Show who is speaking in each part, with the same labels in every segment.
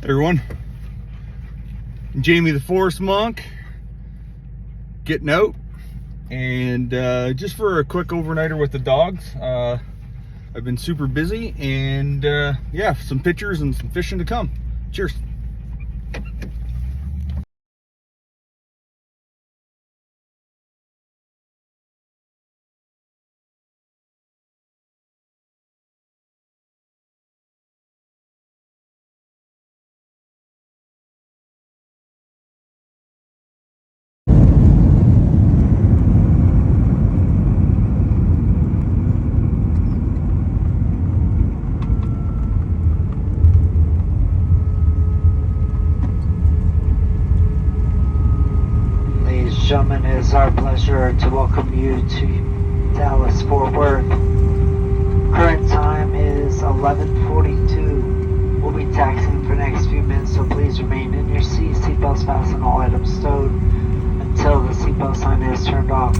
Speaker 1: Everyone, Jamie the Forest Monk getting out, and just for a quick overnighter with the dogs. I've been super busy, and yeah, some pictures and some fishing to come. Cheers.
Speaker 2: Gentlemen, it is our pleasure to welcome you to Dallas Fort Worth. Current time is 11:42. We'll be taxiing for the next few minutes, so please remain in your seat, seatbelts fastened, all items stowed until the seatbelt sign is turned off.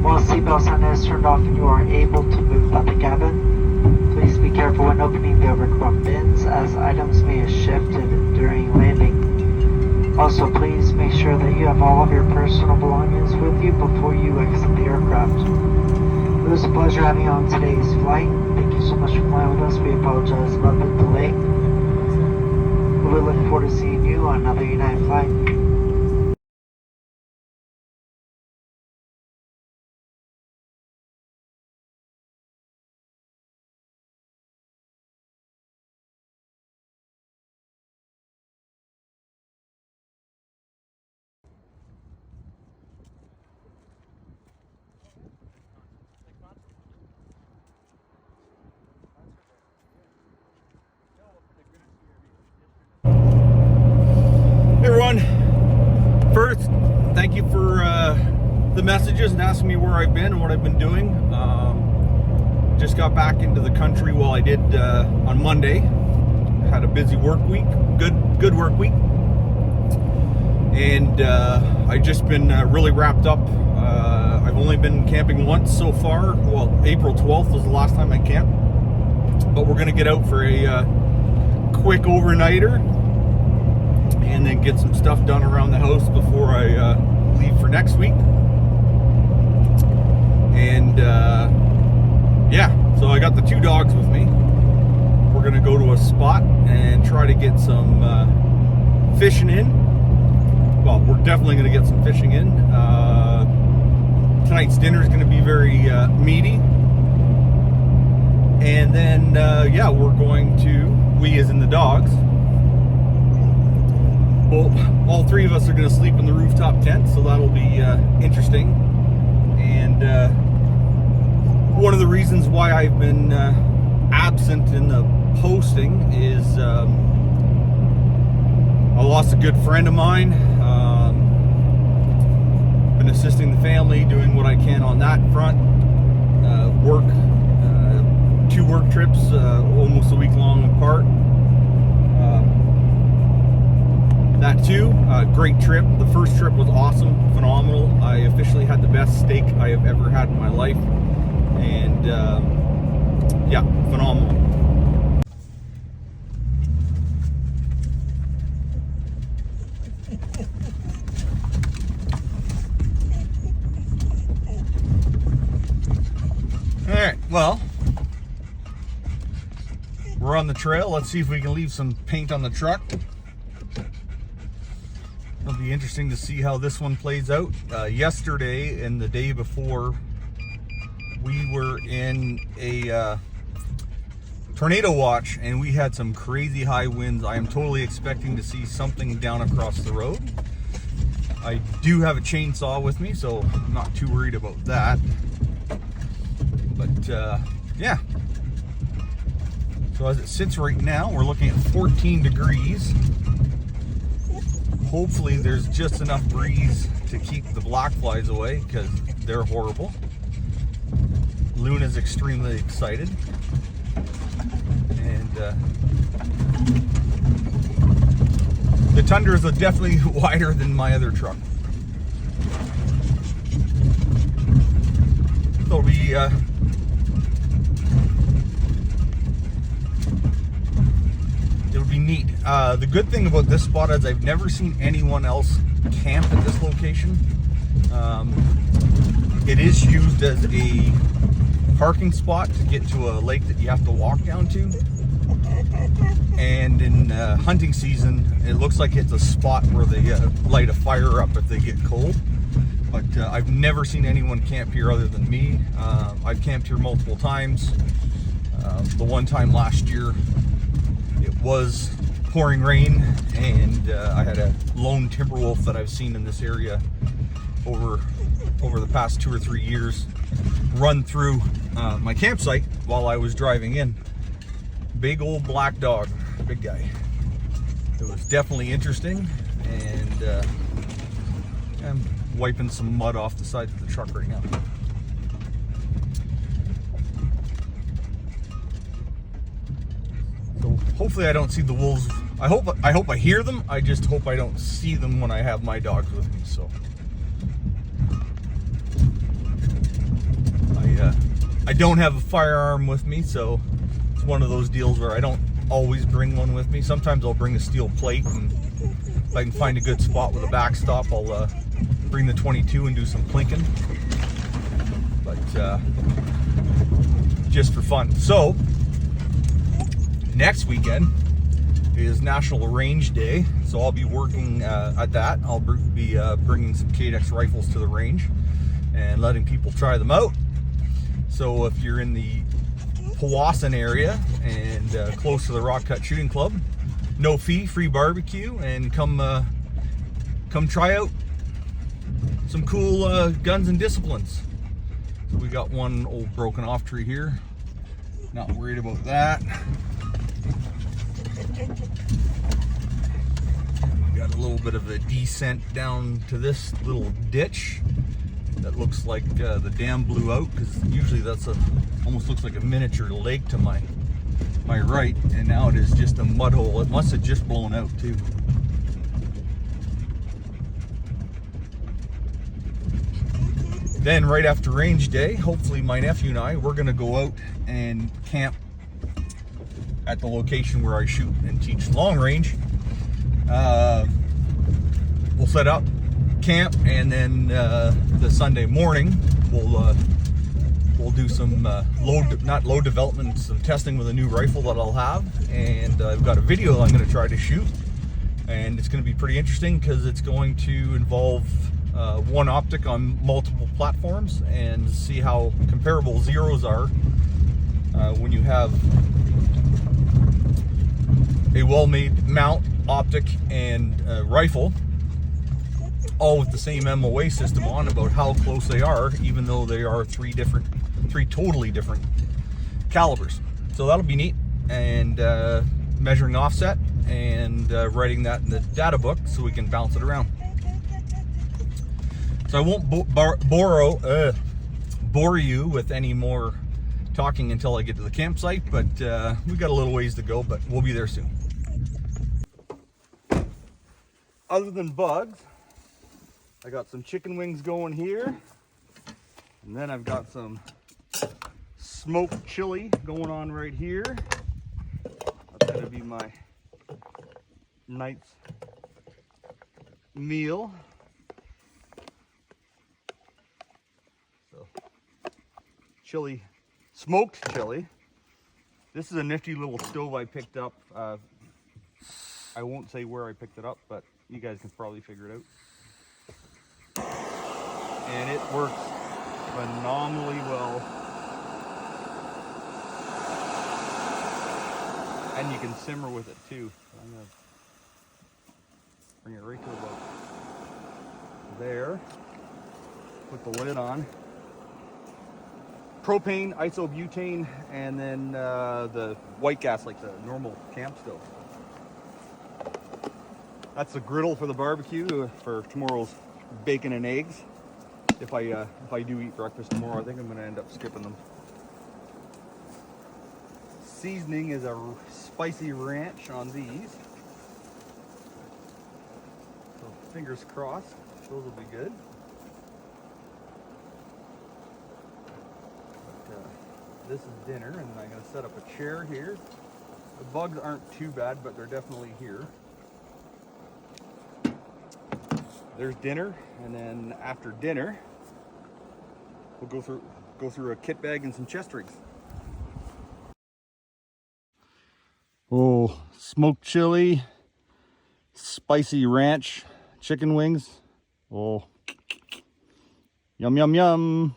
Speaker 2: Once the seatbelt sign is turned off and you are able to move out the cabin, please be careful when opening the overclocked bins, as items may have shifted during landing. Also, please make sure that you have all of your personal belongings with you before you exit the aircraft. It was a pleasure having you on today's flight. Thank you so much for flying with us. We apologize about the delay. We look forward to seeing you on another United flight.
Speaker 1: Hey everyone, first, thank you for the messages and asking me where I've been and what I've been doing. Just got back into the country. Well, I did on Monday. Had a busy work week, good work week, and I've just been really wrapped up. I've only been camping once so far. Well, April 12th was the last time I camped, but we're gonna get out for a quick overnighter and then get some stuff done around the house before I leave for next week. And yeah, so I got the two dogs with me. We're gonna go to a spot and try to get some fishing in. Well, we're definitely gonna get some fishing in. Tonight's dinner is gonna be very meaty. And then yeah, we're going to, we as in the dogs, well, all three of us are going to sleep in the rooftop tent, so that'll be interesting. And one of the reasons why I've been absent in the posting is I lost a good friend of mine. Been assisting the family, doing what I can on that front. Work, 2 work trips, almost a week long apart. That too, great trip. The first trip was awesome, phenomenal. I officially had the best steak I have ever had in my life, and yeah, phenomenal. All right, well, we're on the trail. Let's see if we can leave some paint on the truck. It'll be interesting to see how this one plays out. Yesterday and the day before, we were in a tornado watch, and we had some crazy high winds. I am totally expecting to see something down across the road. I do have a chainsaw with me, so I'm not too worried about that. But yeah. So as it sits right now, we're looking at 14 degrees. Hopefully there's just enough breeze to keep the black flies away, because they're horrible. Luna's extremely excited. And the Tundras are definitely wider than my other truck. It'll be neat. The good thing about this spot is I've never seen anyone else camp at this location. It is used as a parking spot to get to a lake that you have to walk down to. And in hunting season, it looks like it's a spot where they light a fire up if they get cold. But I've never seen anyone camp here other than me. I've camped here multiple times. The one time last year, it was pouring rain, and I had a lone timber wolf that I've seen in this area over the past 2 or 3 years run through my campsite while I was driving in. Big old black dog, big guy. It was definitely interesting, and I'm wiping some mud off the side of the truck right now. So hopefully I don't see the wolves. I hope I hear them. I just hope I don't see them when I have my dogs with me. So I don't have a firearm with me, so it's one of those deals where I don't always bring one with me. Sometimes I'll bring a steel plate, and if I can find a good spot with a backstop, I'll bring the 22 and do some plinking. But just for fun. So next weekend is National Range Day, so I'll be working at that. I'll be bringing some KDEX rifles to the range and letting people try them out. So if you're in the Powassan area and close to the Rock Cut Shooting Club, no fee, free barbecue, and come try out some cool guns and disciplines. So we got one old broken off tree here. Not worried about that. We got a little bit of a descent down to this little ditch that looks like the dam blew out, because usually that's almost looks like a miniature lake to my right, and now it is just a mud hole. It must have just blown out too. Then right after range day, hopefully my nephew and I, we're gonna go out and camp at the location where I shoot and teach long range. We'll set up camp, and then the Sunday morning we'll do some load development, some testing with a new rifle that I'll have, and I've got a video I'm going to try to shoot, and it's going to be pretty interesting because it's going to involve one optic on multiple platforms, and see how comparable zeros are when you have a well-made mount, optic, and rifle, all with the same MOA system on, about how close they are, even though they are three totally different calibers. So that'll be neat, and measuring offset and writing that in the data book so we can bounce it around. So I won't bore you with any more talking until I get to the campsite, but we got a little ways to go, but we'll be there soon. Other than bugs, I got some chicken wings going here, and then I've got some smoked chili going on right here. That's gonna be my night's meal. So, chili, smoked chili. This is a nifty little stove I picked up. I won't say where I picked it up, but you guys can probably figure it out. And it works phenomenally well. And you can simmer with it too. So I'm gonna bring it right to about there. Put the lid on. Propane, isobutane, and then the white gas, like the normal camp stove. That's the griddle for the barbecue for tomorrow's bacon and eggs. If I do eat breakfast tomorrow, I think I'm gonna end up skipping them. Seasoning is a spicy ranch on these. So fingers crossed, those will be good. But, this is dinner, and I'm gonna set up a chair here, a bugs aren't too bad, but they're definitely here. There's dinner, and then after dinner, we'll go through a kit bag and some chest rigs. Oh, smoked chili, spicy ranch chicken wings. Oh, yum, yum, yum.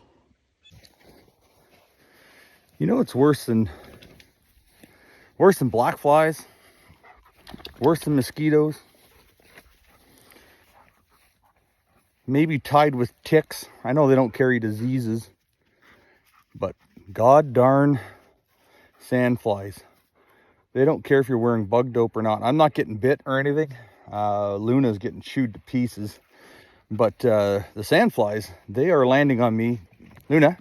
Speaker 1: You know what's worse than black flies? Worse than mosquitoes? Maybe tied with ticks. I know they don't carry diseases, but god darn sand flies. They don't care if you're wearing bug dope or not. I'm not getting bit or anything. Luna's getting chewed to pieces. But the sand flies, they are landing on me. Luna,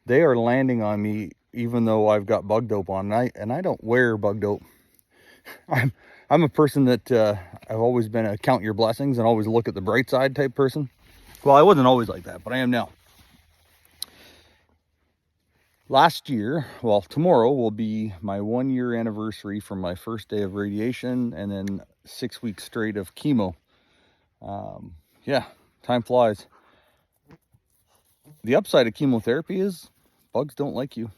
Speaker 1: they are landing on me even though I've got bug dope on. And I don't wear bug dope. I'm a person that I've always been a count your blessings and always look at the bright side type person. Well, I wasn't always like that, but I am now. Last year, well, tomorrow will be my 1 year anniversary from my first day of radiation and then 6 weeks straight of chemo. Yeah, time flies. The upside of chemotherapy is bugs don't like you.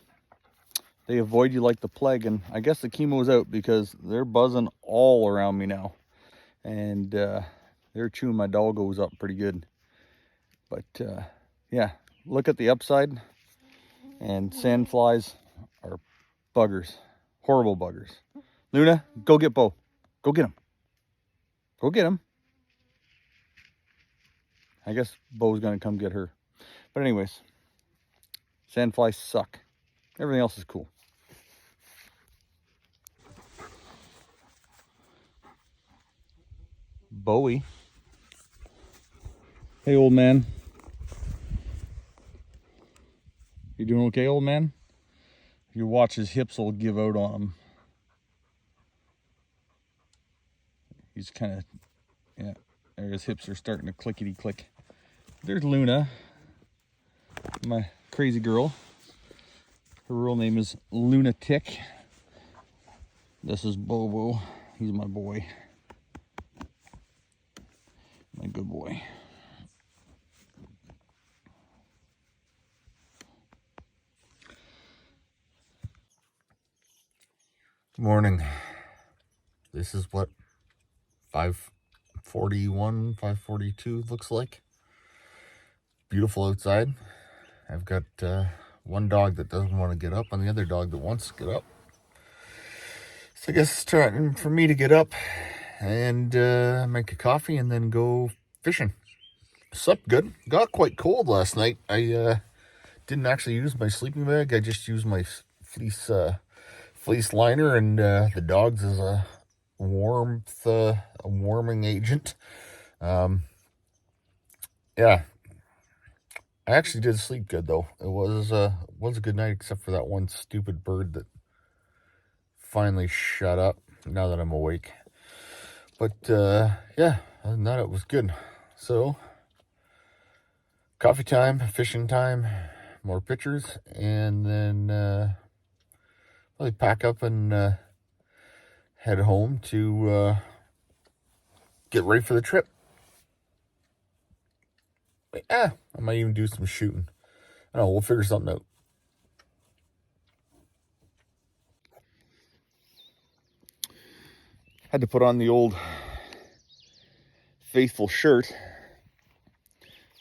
Speaker 1: They avoid you like the plague, and I guess the chemo's out because they're buzzing all around me now. And they're chewing my doggos up pretty good. But yeah, look at the upside. And sand flies are buggers. Horrible buggers. Luna, go get Bo. Go get him. Go get him. I guess Bo's going to come get her. But anyways, sand flies suck. Everything else is cool. Bowie. Hey, old man. You doing okay, old man? If you watch, his hips will give out on him. He's kind of, yeah, there his hips are starting to clickety click. There's Luna, my crazy girl. Her real name is Lunatic. This is Bobo. He's my boy. My good boy. Good morning. This is what 5:41, 5:42 looks like. Beautiful outside. I've got one dog that doesn't want to get up and the other dog that wants to get up. So I guess it's time for me to get up and make a coffee and then go fishing. Slept good. Got quite cold last night. I didn't actually use my sleeping bag. I just used my fleece liner, and the dogs as a warming agent. Yeah, I actually did sleep good though. It was a good night, except for that one stupid bird that finally shut up now that I'm awake. But yeah, other than that, it was good. So coffee time, fishing time, more pictures, and then probably pack up and head home to get ready for the trip. I might even do some shooting. I don't know, we'll figure something out. Had to put on the old faithful shirt,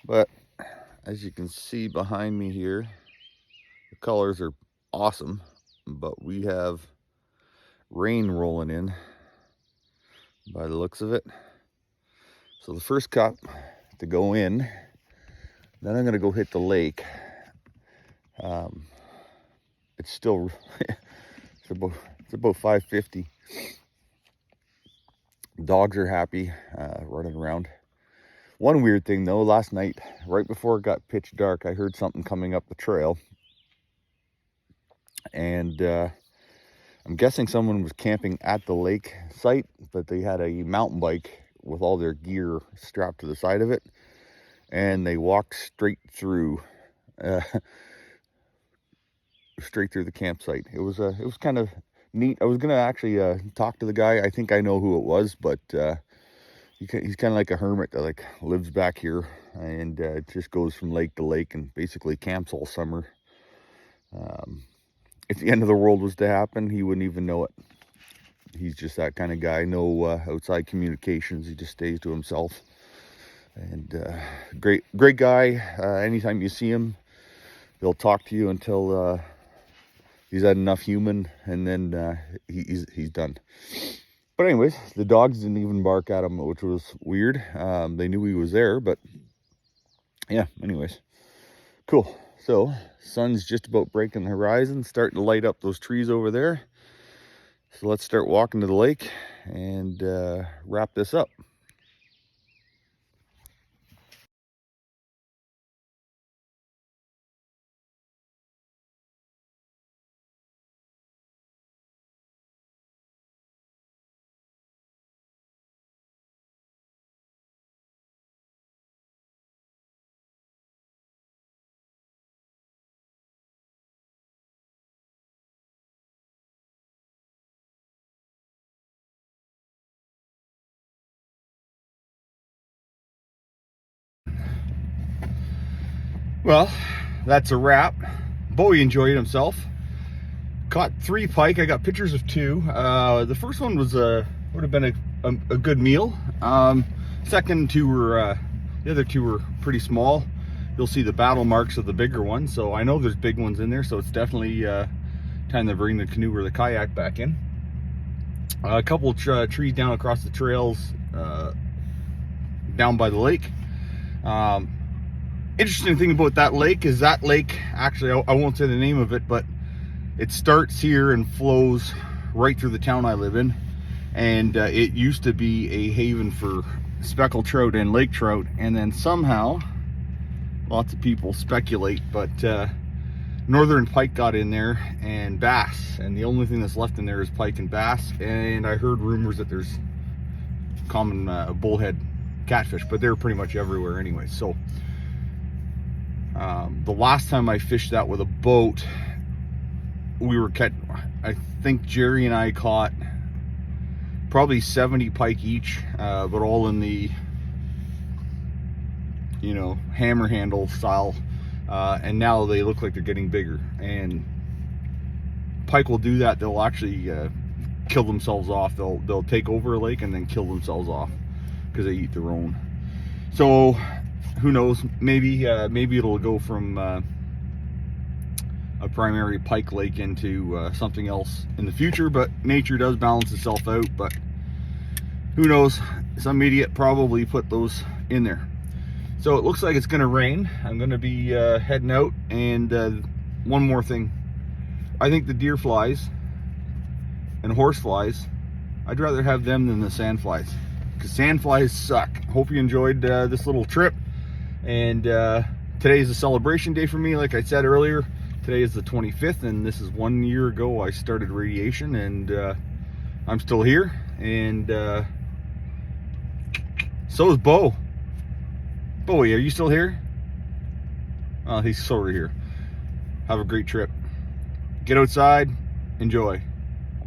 Speaker 1: but as you can see behind me here, the colors are awesome, but we have rain rolling in by the looks of it. So the first cup to go in, then I'm going to go hit the lake. It's still it's about 5:50. Dogs are happy running around. One weird thing though, last night right before it got pitch dark, I heard something coming up the trail, and I'm guessing someone was camping at the lake site, but they had a mountain bike with all their gear strapped to the side of it, and they walked straight through the campsite. It was kind of neat. I was gonna actually talk to the guy. I think I know who it was, but he's kind of like a hermit that like lives back here and just goes from lake to lake and basically camps all summer. If the end of the world was to happen, he wouldn't even know it. He's just that kind of guy. No outside communications. He just stays to himself. And great guy. Anytime you see him, he'll talk to you until he's had enough human, and then he's done. But anyways, the dogs didn't even bark at him, which was weird. They knew he was there, but yeah, anyways, cool. So sun's just about breaking the horizon, starting to light up those trees over there. So let's start walking to the lake and wrap this up. Well, that's a wrap. Bowie enjoyed himself. Caught 3 pike. I got pictures of 2. The first one was would have been a good meal. Second 2 were the other 2 were pretty small. You'll see the battle marks of the bigger ones, so I know there's big ones in there. So it's definitely time to bring the canoe or the kayak back in. A couple of trees down across the trails down by the lake. Interesting thing about that lake is that lake, actually I won't say the name of it, but it starts here and flows right through the town I live in. And it used to be a haven for speckled trout and lake trout, and then somehow, lots of people speculate, but northern pike got in there and bass, and the only thing that's left in there is pike and bass. And I heard rumors that there's common bullhead catfish, but they're pretty much everywhere anyway. So the last time I fished that with a boat, we were I think Jerry and I caught probably 70 pike each, but all in the, you know, hammer handle style. And now they look like they're getting bigger. And pike will do that. They'll actually kill themselves off. They'll take over a lake and then kill themselves off because they eat their own. So who knows? Maybe it'll go from a primary pike lake into something else in the future. But nature does balance itself out. But who knows? Some idiot probably put those in there. So it looks like it's gonna rain. I'm gonna be heading out. And one more thing, I think the deer flies and horse flies, I'd rather have them than the sand flies, because sand flies suck. Hope you enjoyed this little trip. And today is a celebration day for me. Like I said earlier, today is the 25th, and this is 1 year ago I started radiation, and I'm still here. And so is Bo. Bowie, are you still here? Oh, he's sort of here. Have a great trip. Get outside, enjoy.